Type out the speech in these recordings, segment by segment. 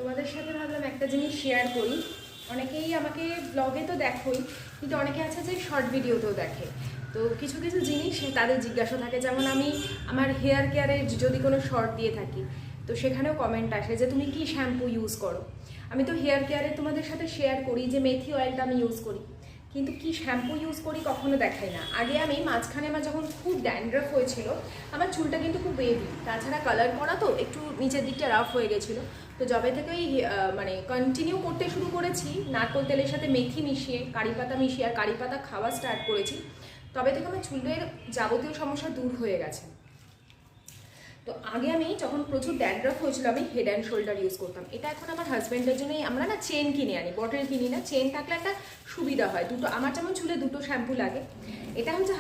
তোমাদের সাথে ভাবলাম একটা জিনিস শেয়ার করি। অনেকেই আমাকে ব্লগে তো দেখোই, কিন্তু অনেকে আছে যে শর্ট ভিডিওতেও দেখে। তো কিছু কিছু জিনিস তাদের জিজ্ঞাসা থাকে, যেমন আমি আমার হেয়ার কেয়ারে যদি কোনো শর্ট দিয়ে থাকি, তো সেখানেও কমেন্ট আসে যে তুমি কি শ্যাম্পু ইউজ করো। আমি তো হেয়ার কেয়ারে তোমাদের সাথে শেয়ার করি যে মেথি অয়েলটা আমি ইউজ করি, কিন্তু কি শ্যাম্পু ইউজ করি কখনো দেখাই না। আগে আমি মাঝখানে আমার যখন খুব ড্যান্ড্রাফ হয়েছিল, আমার চুলটা কিন্তু খুব বেবি, তাছাড়া কালার করা তো একটু নিচের দিকটা রাফ হয়ে গেছিলো। তো যবে থেকে ওই মানে কন্টিনিউ করতে শুরু করেছি, নারকোল তেলের সাথে মেথি মিশিয়ে, কারি পাতা মিশিয়ে আর কারি পাতা খাওয়া স্টার্ট করেছি, তবে থেকে আমার চুলের যাবতীয় সমস্যা দূর হয়ে গেছে। তো আগে আমি যখন প্রচুর ড্যান্ড্রাফ হয়েছিল, আমি হেড অ্যান্ড শোল্ডার ইউজ করতাম। এটা এখন আমার হাজব্যান্ডের জন্যই, আমরা না চেন কিনে আনি, বটল কিনি না। চেন থাকলে একটা সুবিধা হয়, দুটো, আমার যেমন চুলে দুটো শ্যাম্পু লাগে। এটা হচ্ছে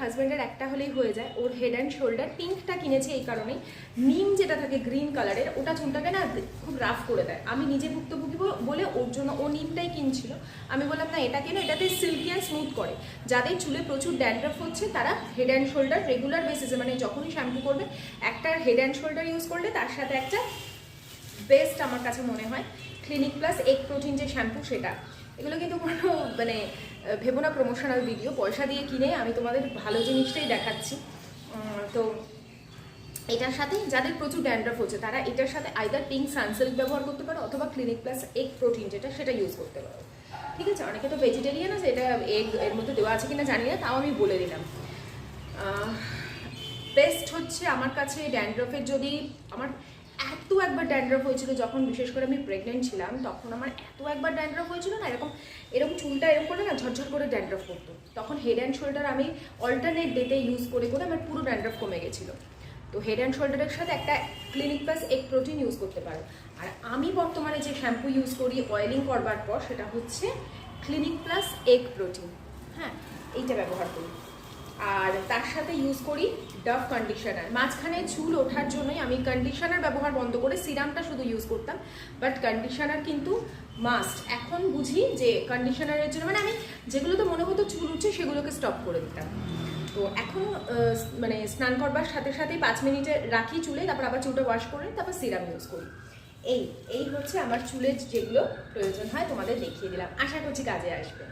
হাজব্যান্ডের একটা হলেই হয়ে যায়। ওর হেড অ্যান্ড শোল্ডার পিঙ্কটা কিনেছে এই কারণেই, নিম যেটা থাকে গ্রিন কালারের, ওটা চুলটাকে না খুব রাফ করে দেয়। আমি নিজে ভুক্তভোগী বলে ওর জন্য ও নিমটাই কিনছিল। আমি বললাম না এটা কেনো, এটাতে সিল্কি অ্যান্ড স্মুথ করে। যাদের চুলে প্রচুর ড্যান্ড্রাফ হচ্ছে তারা হেড অ্যান্ড শোল্ডার রেগুলার বেসিসে, মানে যখনই শ্যাম্পু করবে, একটা হেড অ্যান্ড শোল্ডার ইউজ করলে তার সাথে একটা বেস্ট আমার কাছে মনে হয় ক্লিনিক প্লাস এগ প্রোটিন যে শ্যাম্পু, সেটা। এগুলো কিন্তু কোনো মানে ভেবো না প্রমোশনাল ভিডিও, পয়সা দিয়ে কিনে আমি তোমাদের ভালো জিনিসটাই দেখাচ্ছি। তো এটার সাথে যাদের প্রচুর ড্যান্ড্রাফ হচ্ছে তারা এটার সাথে আইদার পিঙ্ক সানসিল্ক ব্যবহার করতে পারো, অথবা ক্লিনিক প্লাস এগ প্রোটিন যেটা, সেটা ইউজ করতে পারো। ঠিক আছে, অনেকে তো ভেজিটেরিয়ান আছে, এটা এগ এর মধ্যে দেওয়া আছে কিনা জানি না, তাও আমি বলে দিলাম। বেস্ট হচ্ছে আমার কাছে ড্যান্ড্রাফের, যদি আমার এত একবার ড্যান্ড্রাফ হয়েছিল যখন বিশেষ করে আমি প্রেগনেন্ট ছিলাম, তখন আমার এত একবার ড্যান্ড্রাফ হয়েছিল না, এরকম চুলটা এরকম করে না ঝরঝর করে ড্যান্ড্রাফ করতো। তখন হেড অ্যান্ড শোল্ডার আমি অল্টারনেট ডেতে ইউজ করে আমার পুরো ড্যান্ড্রাফ কমে গেছিলো। তো হেড অ্যান্ড শোল্ডারের সাথে একটা clinic plus egg protein use করতে পারো। আর আমি বর্তমানে যে শ্যাম্পু ইউজ করি অয়েলিং করবার পর, সেটা হচ্ছে ক্লিনিক প্লাস এগ প্রোটিন। হ্যাঁ, এইটা ব্যবহার করি। আর তার সাথে ইউজ করি ডাভ কন্ডিশনার। মাঝখানে চুল ওঠার জন্যই আমি কন্ডিশনার ব্যবহার বন্ধ করে সিরামটা শুধু ইউজ করতাম, বাট কন্ডিশনার কিন্তু মাস্ট। এখন বুঝি যে কন্ডিশনারের জন্য, মানে আমি যেগুলোতে মনে হতো চুল উঠছে সেগুলোকে স্টপ করে দিতাম। তো এখন মানে স্নান করবার সাথে সাথেই 5 মিনিটে রাখি চুলে, তারপর আবার চুলটা ওয়াশ করে তারপর সিরাম ইউজ করি। এই হচ্ছে আমার চুলের যেগুলো প্রয়োজন হয়, তোমাদের দেখিয়ে দিলাম, আশা করছি কাজে আসবে।